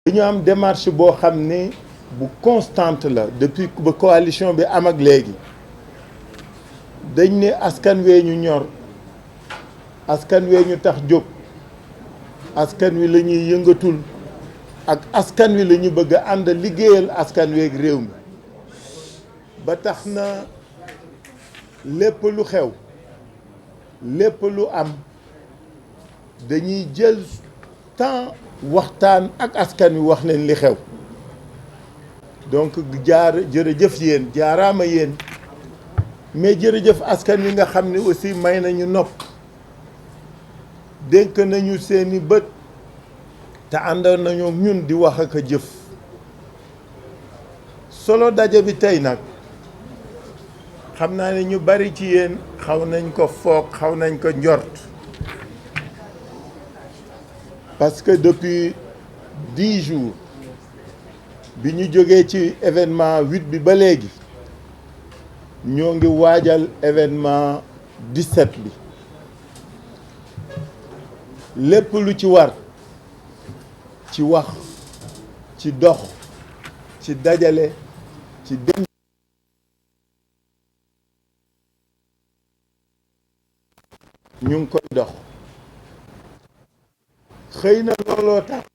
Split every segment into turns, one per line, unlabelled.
dañu am démarche boo xam ne bu constante la depuis ba coalition bi am ak léegi dañ ne askan wee ñu ñor askan wee ñu tax jóg askan wi la ñuy yëngatul ak askan wi la ñu bëgg a ànd liggéeyal askan weeg réew mi ba tax na lépp lu xew lépp lu am dañuy jël temps waxtaan ak askan wi wax leen li xew donc jërëjëf yéen jaaraama yéen mais jërëjëf askan wi nga xam ne aussi may nañu nopp dénk nañu seeni bët te àndoon nañu ñun di wax ak a jëf solo daje bi tey nag xam naa ne ñu bari ci yéen xaw nañ ko foog xaw nañ ko njort parce que depuis 10 jours bi ñu jógee ci événement 8 bi ba léegi ñoo ngi waajal événement 17 bi lépp lu ci war ci wax ci dox ci dajale ci dem ñu ngi koy dox xëy na looloo tax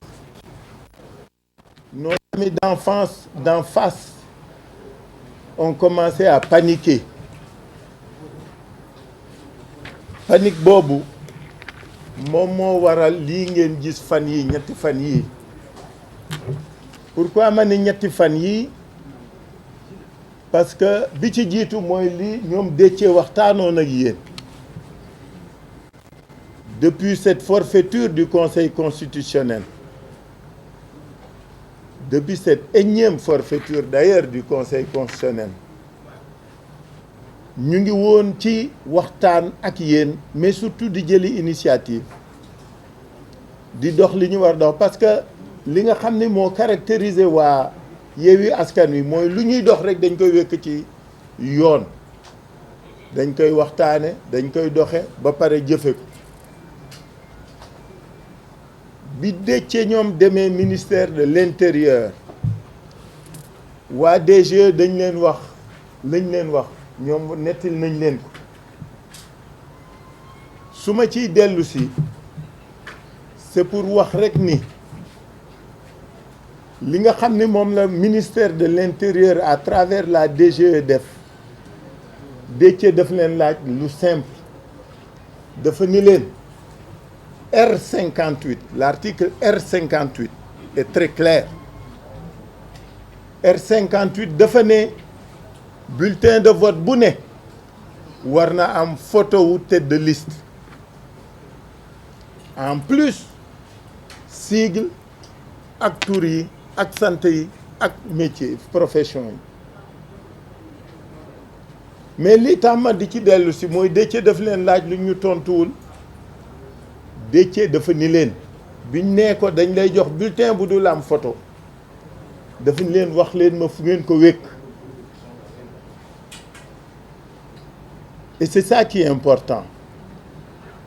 nos amis d'en face ont commencé à paniquer panique boobu moom moo waral lii ngeen gis fan yi ñetti fan yii pourquoi ma ne ñetti fan yii parce que bi ci jiitu mooy lii ñoom Déthié waxtaanoon ak yéen depuis cette forfaiture du Conseil constitutionnel, depuis cette énième forfaiture d'ailleurs du Conseil constitutionnel, ñu ngi woon ci waxtaan ak yéen mais surtout di jëli initiative di dox li ñu war dox parce que li nga xam ni moo caractérisé waa Yewwi Askan Wi mooy lu ñuy dox rek dañ koy wékk ci yoon dañ koy waxtaane dañ koy doxe ba pare jëfe ko bi Déthié ñoom demee ministère de l'intérieur waa DGE dañ leen wax lañ leen wax ñoom nettil nañ leen ko su ma ciy dellu si c'est pour wax rek ni li nga xam ni moom la ministère de l'intérieur à travers la DGE def Déthié daf leen laaj lu simple dafa ni leen R58, l'article R58 est très clair. R58 dafa ne bulletin de vote bu ne war na am photo wu tête de liste en plus sigle ak tur yi ak sant yi ak métier profession yi mais li tax ma di ci dellu si mooy Déthié daf leen laaj lu ñu tontuwul Déthié dafa ni leen biñ nee ko dañ lay jox bulletin bu dul am photo dafa ni leen wax leen ma fu ngeen ko wékk et c'est ça qui est important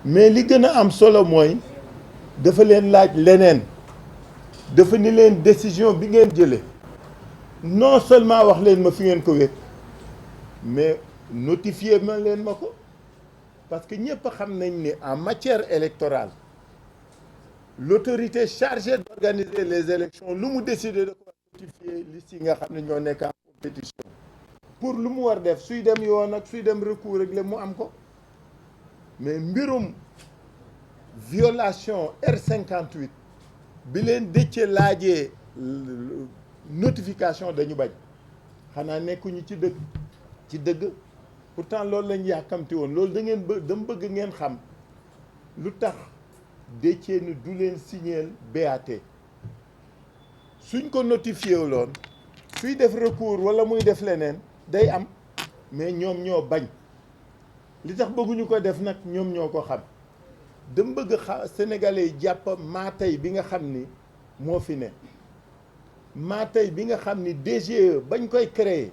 mais li gën a am solo mooy dafa leen laaj leneen dafa ni leen décision bi ngeen jële non seulement wax leen ma fi ngeen ko wékk mais notifier ma leen ma ko parce que ñëpp xam nañ ni en matière électorale l'autorité chargée d'organiser les élections lu mu décider de ko notifier liste yi nga xam ne ñoo nekk en compétition pour lu mu war def suy dem yoon ak suy dem recours rek la mu am ko mais mbirum violation R58 bi leen Déthié laajee notification dañu bañ xanaa nekkuñu ci dëgg pourtant loolu lañ yàkkamti woon loolu dama bëgg ngeen xam lu tax Déthié ni du leen signer BAT suñ ko notifié wuloon suy def recours wala muy def leneen day am mais ñoom ñoo bañ li tax bëgguñu ko def nag ñoom ñoo ko xam dama bëgg sénégalais yi jàpp maatay bi nga xam ni moo fi ne maatay bi nga xam ni DGE bañ koy créer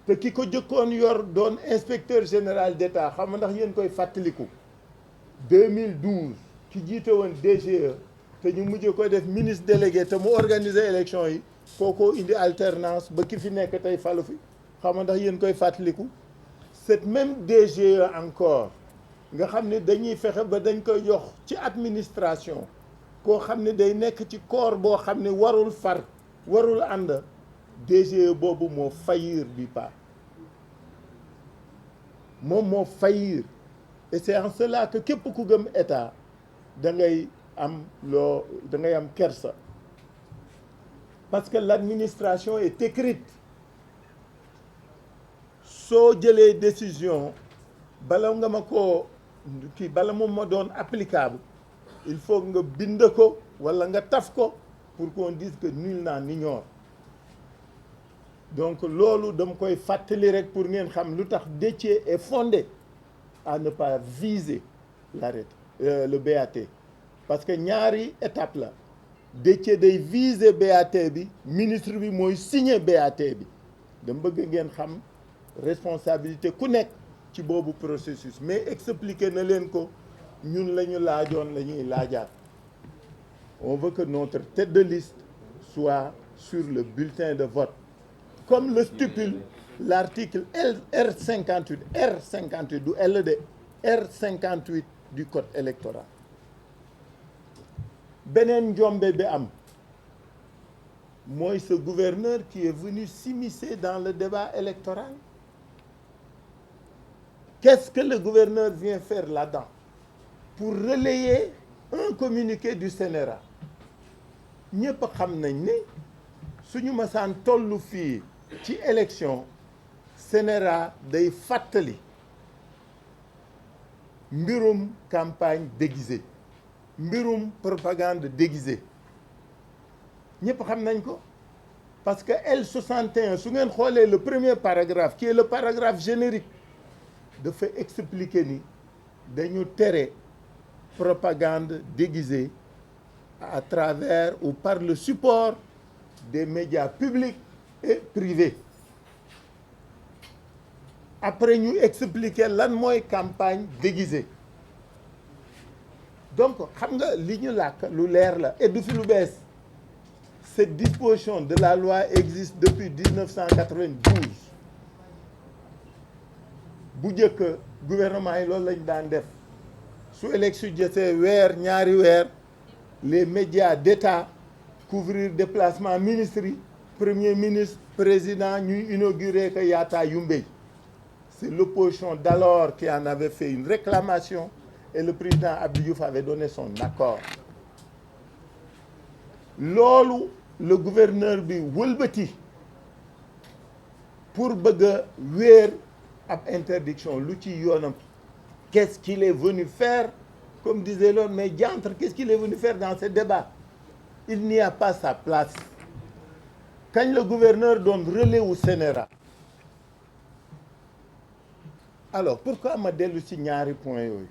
te ki ko jëkkoon yor doon inspecteur général d'État xam nga ndax yéen koy fàttaliku 2012 ki jiite woon DGE te ñu mujj ko def ministre délégué te mu organiser élection yi kookoo indi alternance ba ki fi nekk tey falu fi xam nga ndax yéen koy fàttaliku. cette même DGE encore nga xam ne dañuy fexe ba dañ koy jox ci administration koo xam ne day nekk ci corps boo xam ne warul far warul ànd DGE boobu moo faillir bi pas moom moo faillir et c'est en cela que képp ku gëm état da ngay am kersa parce que l'administration est écrite soo jëlee décision bala nga ma ko kii bala moom ma doon applicable il faut nga bind ko walla nga taf ko pour qu'on dise que nul n'en ignore donc loolu dama koy fàttali rek pour ngeen xam lu tax Déthié est fondé à ne pas viser le BAT parce que ñaari étape la Déthié day viser BAT bi ministre bi mooy signer BAT bi dama bëgg ngeen xam responsabilité ku nekk ci boobu processus mais expliquer na leen ko ñun la ñu laajoon la ñuy laajaat on veut que notre tête de liste soit sur le bulletin de vote comme le stipule l'article R58 du L de R58 du code électoral beneen njombe bi am mooy ce gouverneur qui est venu s'immiscer dans le débat électoral. Qu'est-ce que le gouverneur vient faire là-dedans? Pour relayer un communiqué du CNRA. ñëpp xam nañ ne suñu masaan tollu fii ci élection CNRA day fàttali mbirum campagne déguisée mbirum propagande déguisée ñëpp xam nañ ko parce que L61 su ngeen xoolee le premier paragraphe qui est le paragraphe générique dafa expliquer ni dañu tere propagande déguisée à travers ou par le support des médias publics et privés après ñu expliquer lan mooy campagne déguisée donc xam nga li ñu làkk lu leer la et du fi lu bees cette disposition de la loi existe depuis 1992 bu njëkk gouvernement yi loolu lañ daan def su élection jotee weer ñaari weer les médias d'État couvrir déplacement ministres yi premier ministre président ñuy inaugurer que Yatta Yumbey c'est l'opposition d'alors qui en avait fait une réclamation et le président Abdou Diouf avait donné son accord loolu le gouverneur bi wëlbati pour bëgg a wéer ab interdiction lu ci yoonam qu'est-ce qu'il est venu faire comme disait l'autre mais diantre qu'est-ce qu'il est venu faire dans ce débat il n'y a pas sa place kañ le gouverneur doon relais wu CNRA alors pourquoi ma dellu ci ñaari point yooyu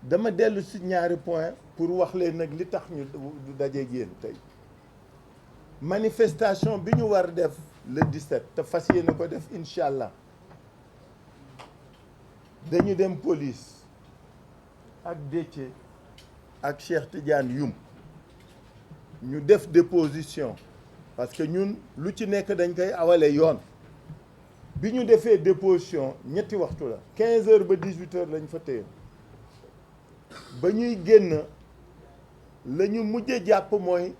dama dellu ci ñaari point pour wax leen nag li tax ñu du dajeeg yéen tey manifestation bi ñu war def le 17 te fas yéene ko def incha allah dañu dem police ak Déthié ak Cheikh Tidiane Youm ñu def déposition parce que ñun lu ci nekk dañ koy awale yoon bi ñu defee déposition ñetti waxtu la 15 heures ba 18 heures lañ fa téye ba ñuy génn la ñu mujj jàpp mooy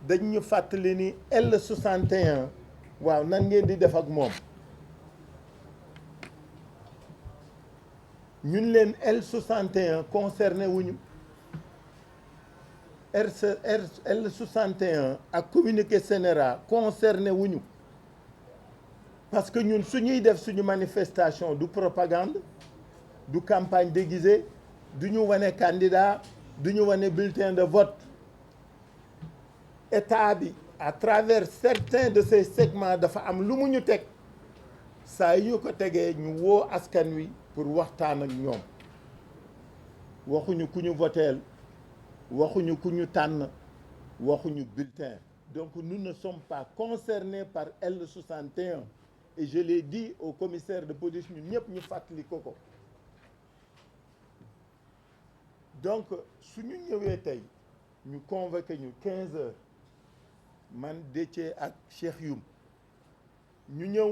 dañ ñu fàttali ni L61 waaw nan ngeen di def ak moom ñun leen L61 concerné wuñu L61 ak communiqué CNRA concerné wuñu parce que ñun suñuy def suñu manifestation du propagande du campagne déguisée du ñu wane candidat du ñu wane bulletin de vote état bi à travers certains de ces segments dafa am lu mu ñu teg saa yu ñu ko tegee ñu woo askan wi pour waxtaan ak ñoom waxuñu ku ñu voteel waxuñu ku ñu tànn waxuñu bulletin donc nous ne sommes pas concernés par L61 et je l'ai dit au commissaire de police ñun ñëpp ñu fàttali ko donc suñu ñëwee tey ñu convoqué ñu 15 heures man Déthié ak Cheikh Youm ñu ñëw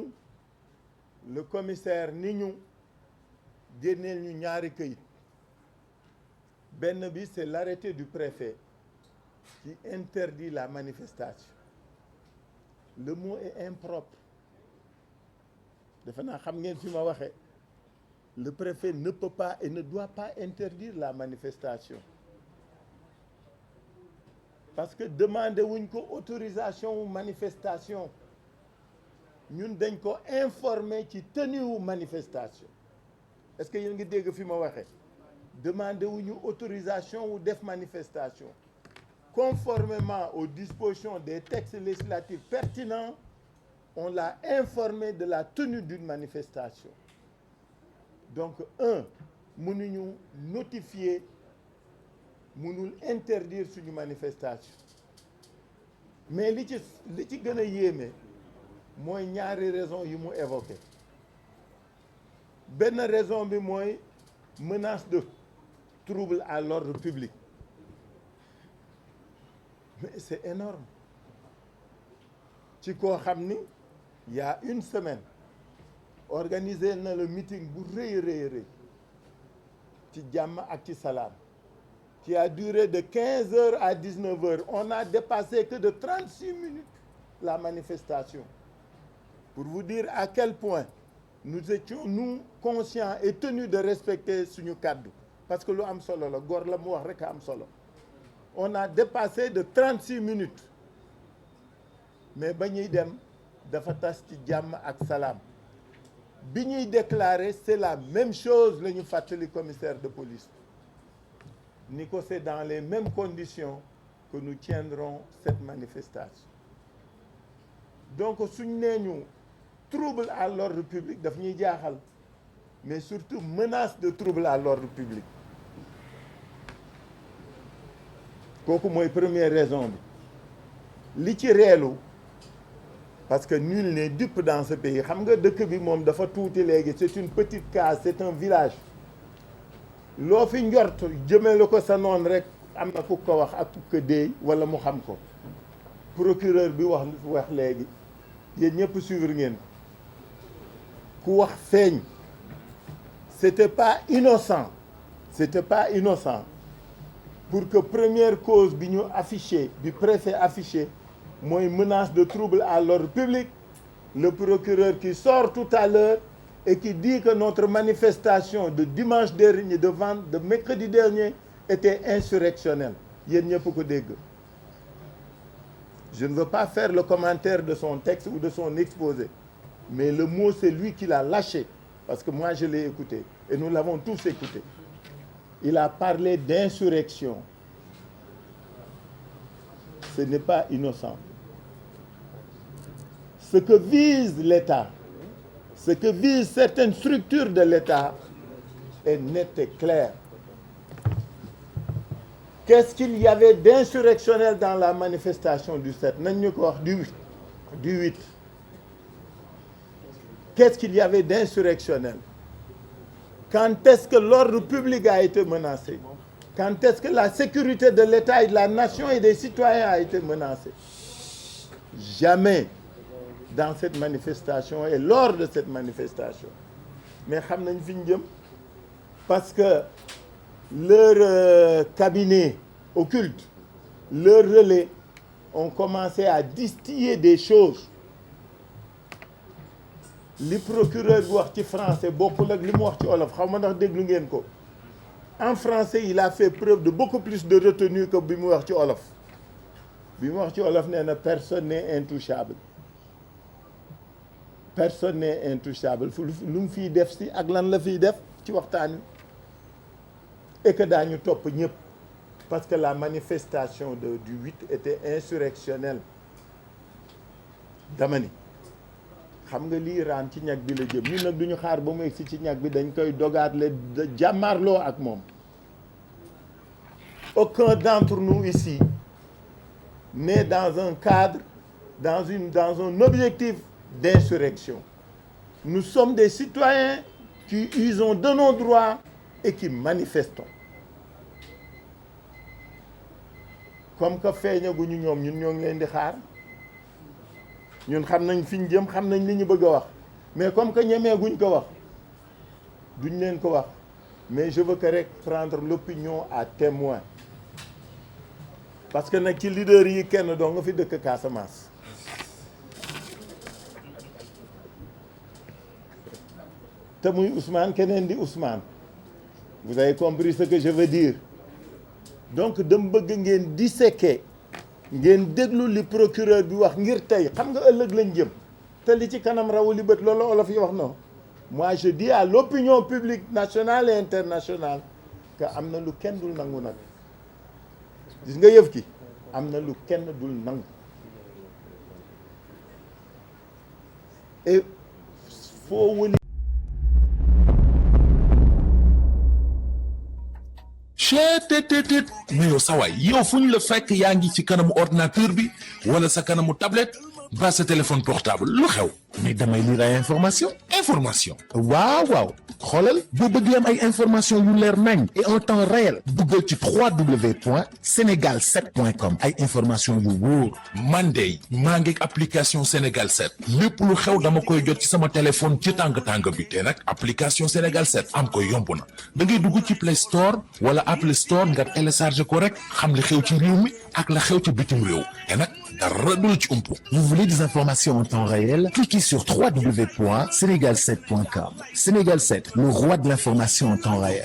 le commissaire ni ñu génneel ñu ñaari këyit benn bi c'est l'arrêté du préfet qui interdit la manifestation le mot est impropre defe naa xam ngeen fi ma waxee le préfet ne peut pas et ne doit pas interdire la manifestation parce que demandé wuñ ko autorisation wu manifestation ñun dañ ko informer ci tenue wu manifestation est-ce que yéen ngi dégg fi ma waxee demandé wuñu autorisation wu def manifestation conformément aux dispositions des textes législatifs pertinents on l'a informé de la tenue d'une manifestation donc mënuñu notifier mënul interdire suñu manifestation mais li ci gën a yéeme mooy ñaari raison yi mu évoqué benn raison bi mooy menace de trouble à l'ordre public mais c'est énorme ci koo xam ni il y a une semaine organisé na le meeting bu rëy ci jàmm ak ci salaam qui a duré de 15 heures à 19 heures on n'a dépassé que de 36 minutes la manifestation pour vous dire à quel point nous étions nous conscients et tenus de respecter suñu kàddu parce que lu am solo la góor la mu wax rek a am solo on a dépassé de 36 minutes mais ba ñuy dem dafa tas ci jàmm ak salaam bi ñuy déclarer c'est la même chose la ñu fàttali commissaire de police ni ko c'est dans les mêmes conditions que nous tiendrons cette manifestation donc suñ nee ñu trouble à l'ordre public daf ñuy jaaxal mais surtout menace de trouble à l'ordre public kooku mooy première raison bi li ci reelu parce que nul n'est dupe dans ce pays xam nga dëkk bi moom dafa tuuti léegi c'est une petite case c'est un village loo fi njort jëmale ko sa noon rek am na ku ko wax ak ku ko déey wala mu xam ko procureur bi wax léegi yéen ñëpp suivre ngeen ku wax feeñ c'était pas innocent pour que première cause bi ñu affiché bi préfet affiché mooy menace de trouble à l'ordre public le procureur qui sort tout à l'heure et qui dit que notre manifestation de dimanche dernier de mercredi dernier était insurrectionnelle yéen ñëpp ko dégg je ne veux pas faire le commentaire de son texte ou de son exposé mais le mot c'est lui qui l'a lâché parce que moi je l'ai écouté et nous l'avons tous écouté il a parlé d'insurrection ce n'est pas innocent ce que vise l'État ce que visent certaines structures de l'État est net et clair. Qu'est-ce qu'il y avait d'insurrectionnel dans la manifestation du 7 nañ ñu ko wax du 8 qu'est-ce qu'il y avait d'insurrectionnel quand est-ce que l'ordre public a été menacé quand est-ce que la sécurité de l'État et de la nation et des citoyens a été menacée jamais dans cette manifestation et lors de cette manifestation mais xam nañ fi ñu jëm parce que leur cabinet occulte leur relais ont commencé à distiller des choses li procureur bi wax ci français bokkul ak li mu wax ci wolof xaw ma ndax déglu ngeen ko en français il a fait preuve de beaucoup plus de retenue que bi mu wax ci wolof nee na personne n'est intouchable personne n'est intouchable lu mu fiy def si ak lan la fiy def ci waxtaan wi et que daañu topp ñëpp parce que la manifestation du 8 était insurrectionnelle dama ni xam nga lii raan ci ñag bi la jëm ñun nag duñu xaar ba mu egsi ci ñag bi dañ koy dogaatle jàmmaarloo ak moom aucun d'entre nous ici n'est dans un cadre dans un objectif d'insurrection. Nous sommes des citoyens qui usons de nos droits et qui manifestons. comme que feeñaguñu ñoom ñun ñoo ngi leen di xaar ñun xam nañ fi ñu jëm xam nañ li ñu bëgg a wax mais comme que ñemeeguñ ko wax duñ leen ko wax mais je veux que rek prendre l'opinion à témoin parce que nag ci leader yi kenn doo nga fi dëkk Casamance te muy Ousmane keneen di Ousmane vous avez compris ce que je veux dire donc dama bëgg ngeen disséquer ngeen déglu li procureur bi wax ngir tey xam nga ëllëg lañ jëm te li ci kanam rawu li bët loolu olof yi wax non moi je dis à l'opinion publique nationale et internationale que am na lu kenn dul nangu nag gis nga yëf ki am na lu kenn dul nangu et foo wëli
cheetetetet mais yow sawaay yow fu ñu la fekk yaa ngi ci kanamu ordinateur bi wala sa kanamu tablette ba sa téléphone portable lu xew mais damay lire ay information waaw xoolal boo bëgg am ay information yu leer nañ et en temps réel duggal ci www.senegal7.com ay information yu wóor man de maa ngi application Sénégal 7 lépp lu xew dama koy jot ci sama téléphone ci tàng bi te nag application Sénégal 7 am ko yomb na da ngay dugg ci Play Store wala Apple Store nga télécharge ko rek xam li xew ci réew mi ak la xew ci bitim réew te nag dara du la ci umpu. Vous voulez des informations en temps réel? Cliquez sur www.senegal7.com. Sénégal 7, le roi de l'information en temps réel.